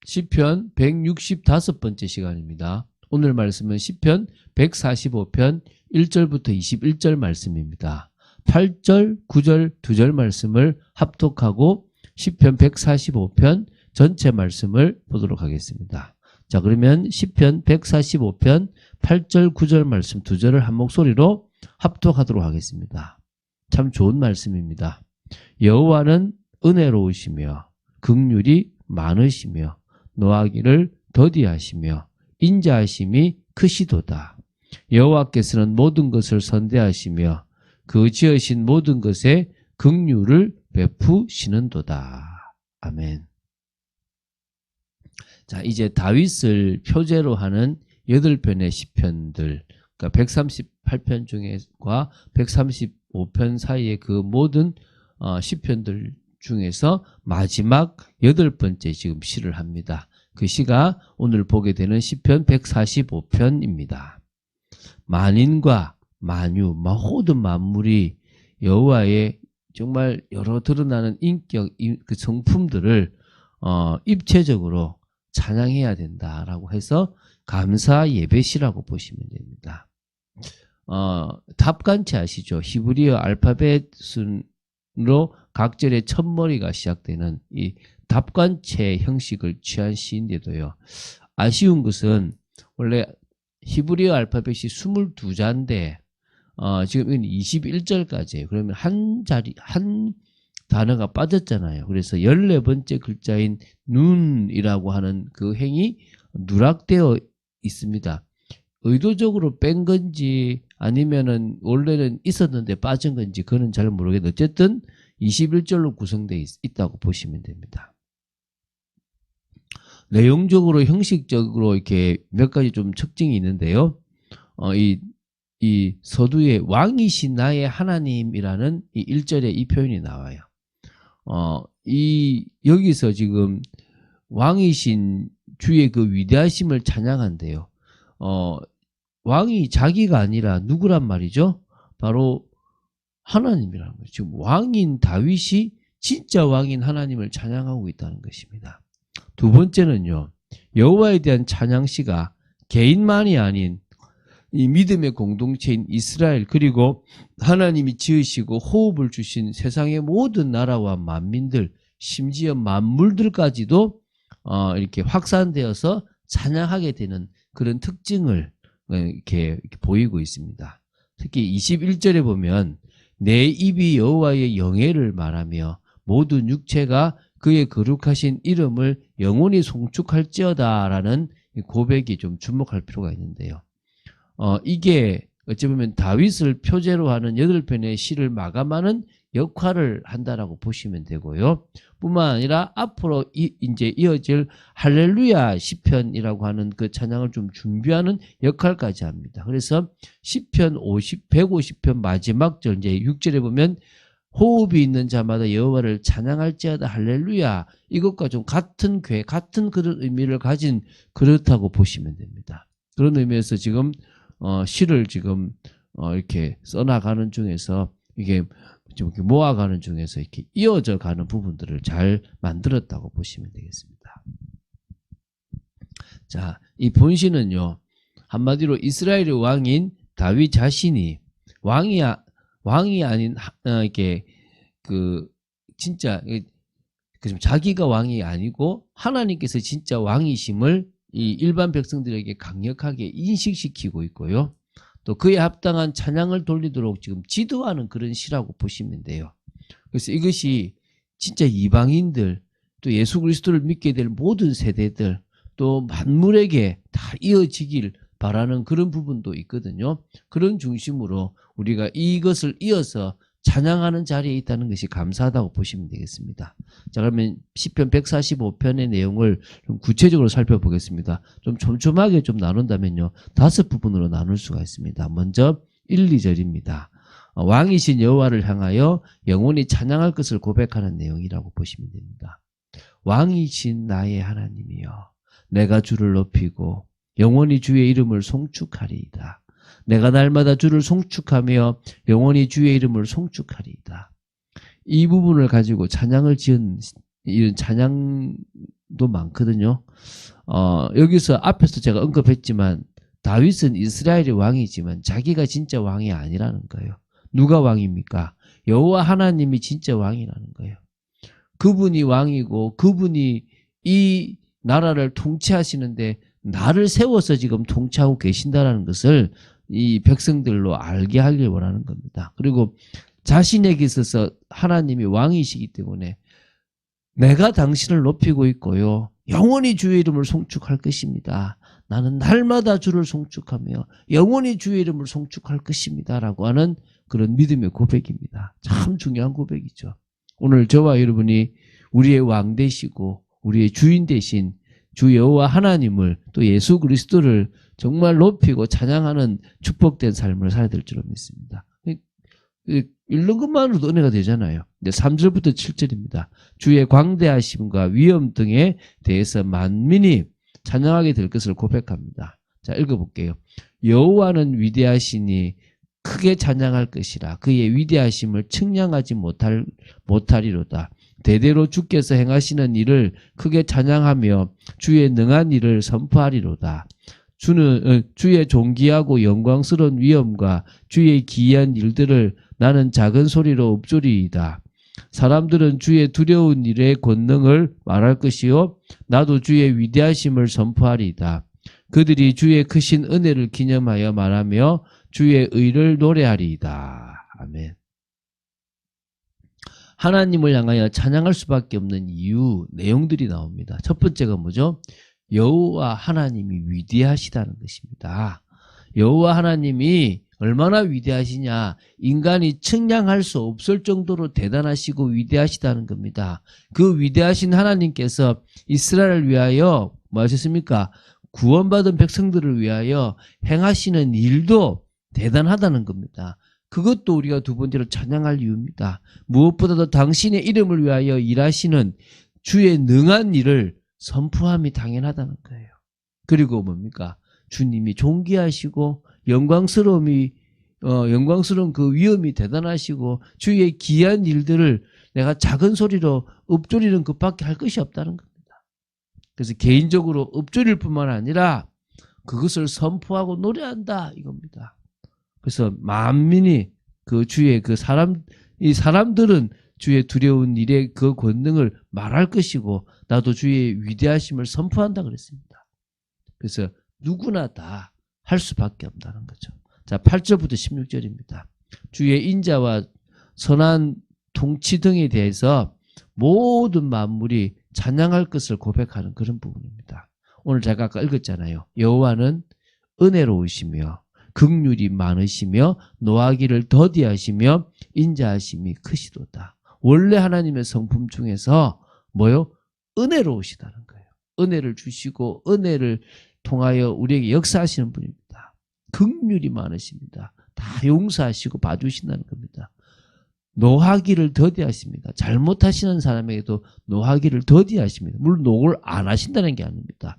시편 165번째 시간입니다. 오늘 말씀은 시편 145편 1절부터 21절 말씀입니다. 8절, 9절, 2절 말씀을 합독하고 시편 145편 전체 말씀을 보도록 하겠습니다. 자, 그러면 시편 145편 8절, 9절 말씀 2절을 한 목소리로 합독하도록 하겠습니다. 참 좋은 말씀입니다. 여호와는 은혜로우시며 긍휼이 많으시며 노하기를 더디하시며 인자하심이 크시도다. 여호와께서는 모든 것을 선대하시며 그 지으신 모든 것에 긍휼을 베푸시는도다. 아멘. 자, 이제 다윗을 표제로 하는 8편의 시편들, 그러니까 138편 중에과 135편 사이의 그 모든 시편들 중에서 마지막 8번째 지금 시를 합니다. 그 시가 오늘 보게 되는 시편 145편입니다. 만인과 만유, 모든 만물이 여호와의 정말 여러 드러나는 인격, 그 성품들을 입체적으로 찬양해야 된다라고 해서 감사 예배시라고 보시면 됩니다. 답간체 아시죠? 히브리어 알파벳 순으로 각절의 첫머리가 시작되는 이 답관체 형식을 취한 시인데도요. 아쉬운 것은 원래 히브리어 알파벳이 22자인데 지금 이건 21절까지예요. 그러면 한 단어가 빠졌잖아요. 그래서 14번째 글자인 눈이라고 하는 그 행이 누락되어 있습니다. 의도적으로 뺀 건지 아니면은 원래는 있었는데 빠진 건지 그건 잘 모르겠는데 어쨌든 21절로 구성되어 있다고 보시면 됩니다. 내용적으로 형식적으로 이렇게 몇 가지 좀 특징이 있는데요. 이 서두에 왕이신 나의 하나님이라는 이 1절에 이 표현이 나와요. 여기서 지금 왕이신 주의 그 위대하심을 찬양한대요. 왕이 자기가 아니라 누구란 말이죠? 바로 하나님이라는 거죠. 지금 왕인 다윗이 진짜 왕인 하나님을 찬양하고 있다는 것입니다. 두 번째는요. 여호와에 대한 찬양시가 개인만이 아닌 이 믿음의 공동체인 이스라엘 그리고 하나님이 지으시고 호흡을 주신 세상의 모든 나라와 만민들 심지어 만물들까지도 이렇게 확산되어서 찬양하게 되는 그런 특징을 이렇게 보이고 있습니다. 특히 21절에 보면 내 입이 여호와의 영예를 말하며 모든 육체가 그의 거룩하신 이름을 영원히 송축할지어다 라는 고백이 좀 주목할 필요가 있는데요. 이게 어찌 보면 다윗을 표제로 하는 8편의 시를 마감하는 역할을 한다라고 보시면 되고요. 뿐만 아니라 앞으로 이제 이어질 할렐루야 시편이라고 하는 그 찬양을 좀 준비하는 역할까지 합니다. 그래서 시편 150편 마지막 절 이제 6절에 보면 호흡이 있는 자마다 여호와를 찬양할지어다 할렐루야 이것과 좀 같은 그런 의미를 가진 그렇다고 보시면 됩니다. 그런 의미에서 지금 시를 지금 이렇게 써나가는 중에서 이게 좀 이렇게 모아가는 중에서 이렇게 이어져 가는 부분들을 잘 만들었다고 보시면 되겠습니다. 자, 이 본시는요 한마디로 이스라엘의 왕인 다윗 자신이 왕이 아닌 이렇게 그 진짜 그 자기가 왕이 아니고 하나님께서 진짜 왕이심을 이 일반 백성들에게 강력하게 인식시키고 있고요. 또 그에 합당한 찬양을 돌리도록 지금 지도하는 그런 시라고 보시면 돼요. 그래서 이것이 진짜 이방인들 또 예수 그리스도를 믿게 될 모든 세대들 또 만물에게 다 이어지길 바라는 그런 부분도 있거든요. 그런 중심으로 우리가 이것을 이어서 찬양하는 자리에 있다는 것이 감사하다고 보시면 되겠습니다. 자, 그러면 시편 145편의 내용을 좀 구체적으로 살펴보겠습니다. 좀 촘촘하게 좀 나눈다면요. 5부분으로 나눌 수가 있습니다. 먼저 1, 2절입니다. 왕이신 여호와를 향하여 영원히 찬양할 것을 고백하는 내용이라고 보시면 됩니다. 왕이신 나의 하나님이여 내가 주를 높이고 영원히 주의 이름을 송축하리이다. 내가 날마다 주를 송축하며 영원히 주의 이름을 송축하리이다. 이 부분을 가지고 찬양을 지은 이런 찬양들이 경우도 많거든요. 여기서 앞에서 제가 언급했지만 다윗은 이스라엘의 왕이지만 자기가 진짜 왕이 아니라는 거예요. 누가 왕입니까? 여호와 하나님이 진짜 왕이라는 거예요. 그분이 왕이고 그분이 이 나라를 통치하시는데 나를 세워서 지금 통치하고 계신다는 것을 이 백성들로 알게 하길 원하는 겁니다. 그리고 자신에게 있어서 하나님이 왕이시기 때문에 내가 당신을 높이고 있고요. 영원히 주의 이름을 송축할 것입니다. 나는 날마다 주를 송축하며 영원히 주의 이름을 송축할 것입니다. 라고 하는 그런 믿음의 고백입니다. 참 중요한 고백이죠. 오늘 저와 여러분이 우리의 왕 되시고 우리의 주인 되신 주 여호와 하나님을 또 예수 그리스도를 정말 높이고 찬양하는 축복된 삶을 살아야 될 줄로 믿습니다. 읽는 것만으로도 은혜가 되잖아요. 3절부터 7절입니다. 주의 광대하심과 위엄 등에 대해서 만민이 찬양하게 될 것을 고백합니다. 자, 읽어볼게요. 여호와는 위대하시니 크게 찬양할 것이라. 그의 위대하심을 측량하지 못하리로다. 대대로 주께서 행하시는 일을 크게 찬양하며 주의 능한 일을 선포하리로다. 주의 존귀하고 영광스러운 위엄과 주의 기이한 일들을 나는 작은 소리로 읊조리이다. 사람들은 주의 두려운 일의 권능을 말할 것이요 나도 주의 위대하심을 선포하리이다. 그들이 주의 크신 은혜를 기념하여 말하며 주의 의를 노래하리이다. 아멘. 하나님을 향하여 찬양할 수밖에 없는 이유, 내용들이 나옵니다. 첫 번째가 뭐죠? 여호와 하나님이 위대하시다는 것입니다. 여호와 하나님이 얼마나 위대하시냐, 인간이 측량할 수 없을 정도로 대단하시고 위대하시다는 겁니다. 그 위대하신 하나님께서 이스라엘을 위하여 뭐 하셨습니까? 구원받은 백성들을 위하여 행하시는 일도 대단하다는 겁니다. 그것도 우리가 두 번째로 찬양할 이유입니다. 무엇보다도 당신의 이름을 위하여 일하시는 주의 능한 일을 선포함이 당연하다는 거예요. 그리고 뭡니까? 주님이 존귀하시고 영광스러운 그 위엄이 대단하시고 주의 귀한 일들을 내가 작은 소리로 읊조리는 것밖에 할 것이 없다는 겁니다. 그래서 개인적으로 읊조릴 뿐만 아니라 그것을 선포하고 노래한다 이겁니다. 그래서 만민이 그 주의 이 사람들은 주의 두려운 일의 그 권능을 말할 것이고 나도 주의 위대하심을 선포한다 그랬습니다. 그래서 누구나 다 할 수밖에 없다는 거죠. 자, 8절부터 16절입니다. 주의 인자와 선한 통치 등에 대해서 모든 만물이 찬양할 것을 고백하는 그런 부분입니다. 오늘 제가 아까 읽었잖아요. 여호와는 은혜로우시며 긍휼이 많으시며 노하기를 더디하시며 인자하심이 크시도다. 원래 하나님의 성품 중에서 뭐요? 은혜로우시다는 거예요. 은혜를 주시고 은혜를 통하여 우리에게 역사하시는 분입니다. 긍휼이 많으십니다. 다 용서하시고 봐주신다는 겁니다. 노하기를 더디하십니다. 잘못하시는 사람에게도 노하기를 더디하십니다. 물론 녹을 안 하신다는 게 아닙니다.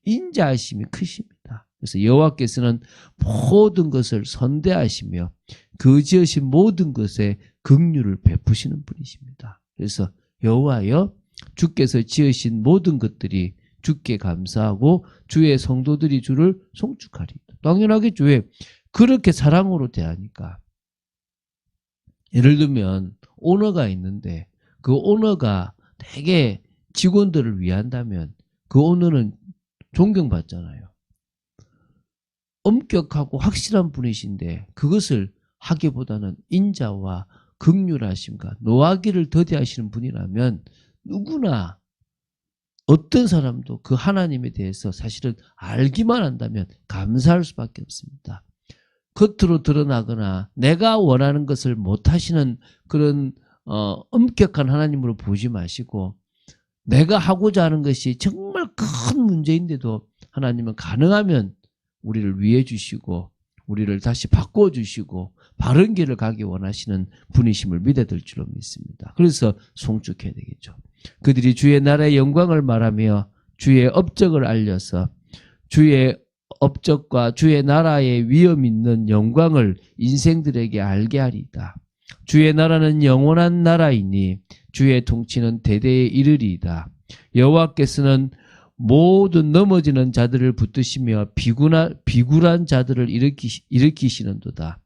인자하심이 크십니다. 그래서 여호와께서는 모든 것을 선대하시며 그 지으신 모든 것에 긍휼을 베푸시는 분이십니다. 그래서 여호와여 주께서 지으신 모든 것들이 주께 감사하고 주의 성도들이 주를 송축하리. 당연하겠죠. 왜? 그렇게 사랑으로 대하니까. 예를 들면 오너가 있는데 그 오너가 되게 직원들을 위한다면 그 오너는 존경받잖아요. 엄격하고 확실한 분이신데 그것을 하기보다는 인자와 긍휼하심과 노하기를 더디하시는 분이라면 누구나 어떤 사람도 그 하나님에 대해서 사실은 알기만 한다면 감사할 수밖에 없습니다. 겉으로 드러나거나 내가 원하는 것을 못하시는 그런 엄격한 하나님으로 보지 마시고 내가 하고자 하는 것이 정말 큰 문제인데도 하나님은 가능하면 우리를 위해 주시고 우리를 다시 바꿔주시고 바른 길을 가기 원하시는 분이심을 믿어야 될 줄로 믿습니다. 그래서 송축해야 되겠죠. 그들이 주의 나라의 영광을 말하며 주의 업적을 알려서 주의 업적과 주의 나라의 위엄 있는 영광을 인생들에게 알게 하리이다. 주의 나라는 영원한 나라이니 주의 통치는 대대에 이르리이다. 여호와께서는 모든 넘어지는 자들을 붙드시며 비굴한 자들을 일으키시는도다.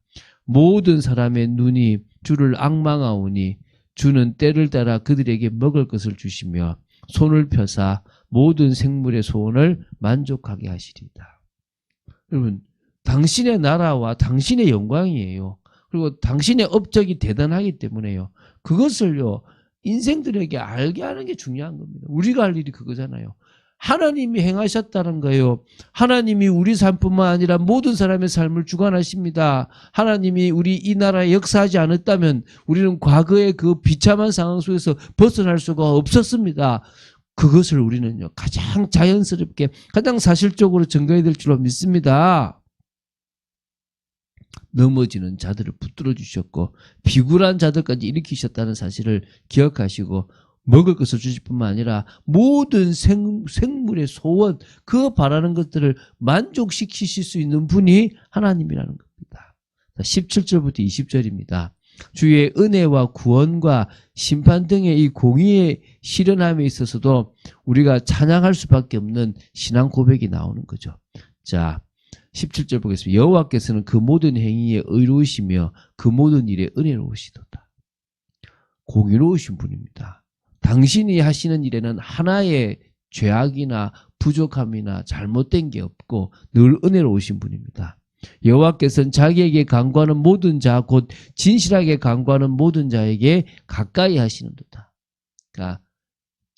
모든 사람의 눈이 주를 앙망하오니 주는 때를 따라 그들에게 먹을 것을 주시며 손을 펴사 모든 생물의 소원을 만족하게 하시리이다. 여러분, 당신의 나라와 당신의 영광이에요. 그리고 당신의 업적이 대단하기 때문에요. 그것을요, 인생들에게 알게 하는 게 중요한 겁니다. 우리가 할 일이 그거잖아요. 하나님이 행하셨다는 거예요. 하나님이 우리 삶뿐만 아니라 모든 사람의 삶을 주관하십니다. 하나님이 우리 이 나라에 역사하지 않았다면 우리는 과거의 그 비참한 상황 속에서 벗어날 수가 없었습니다. 그것을 우리는요, 가장 자연스럽게, 가장 사실적으로 증거해야 될 줄로 믿습니다. 넘어지는 자들을 붙들어 주셨고 비굴한 자들까지 일으키셨다는 사실을 기억하시고 먹을 것을 주실 뿐만 아니라 모든 생물의 소원, 그 바라는 것들을 만족시키실 수 있는 분이 하나님이라는 겁니다. 17절부터 20절입니다. 주의 은혜와 구원과 심판 등의 이 공의의 실현함에 있어서도 우리가 찬양할 수밖에 없는 신앙 고백이 나오는 거죠. 자, 17절 보겠습니다. 여호와께서는 그 모든 행위에 의로우시며 그 모든 일에 은혜로우시도다. 공의로우신 분입니다. 당신이 하시는 일에는 하나의 죄악이나 부족함이나 잘못된 게 없고 늘 은혜로우신 분입니다. 여호와께서는 자기에게 간구하는 모든 자, 곧 진실하게 간구하는 모든 자에게 가까이 하시는도다. 그러니까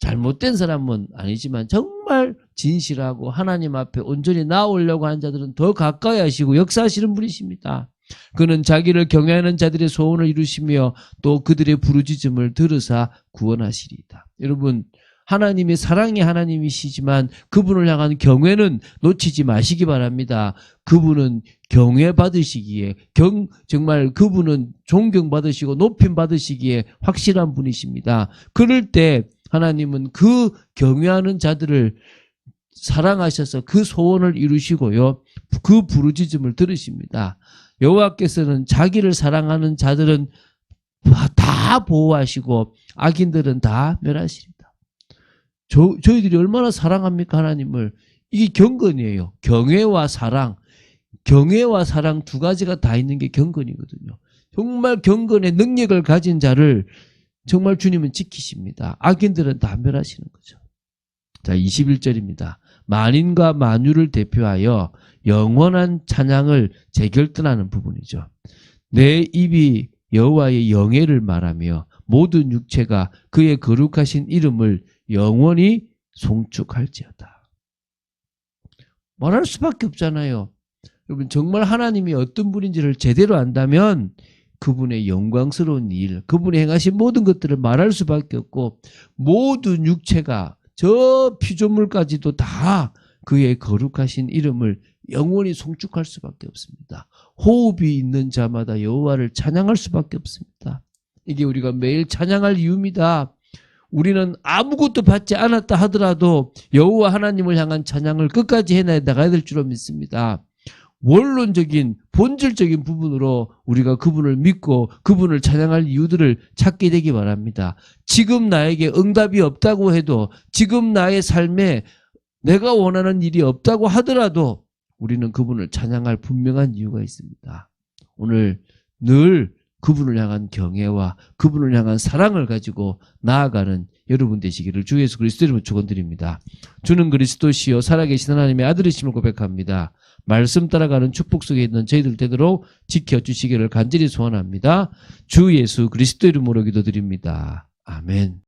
잘못된 사람은 아니지만 정말 진실하고 하나님 앞에 온전히 나오려고 하는 자들은 더 가까이 하시고 역사하시는 분이십니다. 그는 자기를 경외하는 자들의 소원을 이루시며 또 그들의 부르짖음을 들으사 구원하시리이다. 여러분, 하나님의 사랑의 하나님이시지만 그분을 향한 경외는 놓치지 마시기 바랍니다. 그분은 경외 받으시기에 정말 그분은 존경받으시고 높임 받으시기에 확실한 분이십니다. 그럴 때 하나님은 그 경외하는 자들을 사랑하셔서 그 소원을 이루시고요, 그 부르짖음을 들으십니다. 여호와께서는 자기를 사랑하는 자들은 다 보호하시고 악인들은 다 멸하시리다. 저희들이 얼마나 사랑합니까, 하나님을? 이게 경건이에요. 경외와 사랑 두 가지가 다 있는 게 경건이거든요. 정말 경건의 능력을 가진 자를 정말 주님은 지키십니다. 악인들은 다 멸하시는 거죠. 자, 21절입니다. 만인과 만유를 대표하여 영원한 찬양을 재결단하는 부분이죠. 내 입이 여호와의 영예를 말하며 모든 육체가 그의 거룩하신 이름을 영원히 송축할지어다. 말할 수밖에 없잖아요. 여러분, 정말 하나님이 어떤 분인지를 제대로 안다면 그분의 영광스러운 일, 그분이 행하신 모든 것들을 말할 수밖에 없고 모든 육체가 저 피조물까지도 다 그의 거룩하신 이름을 영원히 송축할 수밖에 없습니다. 호흡이 있는 자마다 여호와를 찬양할 수밖에 없습니다. 이게 우리가 매일 찬양할 이유입니다. 우리는 아무것도 받지 않았다 하더라도 여호와 하나님을 향한 찬양을 끝까지 해나가야 될 줄로 믿습니다. 원론적인 본질적인 부분으로 우리가 그분을 믿고 그분을 찬양할 이유들을 찾게 되기 바랍니다. 지금 나에게 응답이 없다고 해도, 지금 나의 삶에 내가 원하는 일이 없다고 하더라도 우리는 그분을 찬양할 분명한 이유가 있습니다. 오늘 늘 그분을 향한 경애와 그분을 향한 사랑을 가지고 나아가는 여러분 되시기를 주 예수 그리스도 이름으로 축원드립니다. 주는 그리스도시요 살아계신 하나님의 아들이심을 고백합니다. 말씀 따라가는 축복 속에 있는 저희들 되도록 지켜주시기를 간절히 소원합니다. 주 예수 그리스도 이름으로 기도드립니다. 아멘.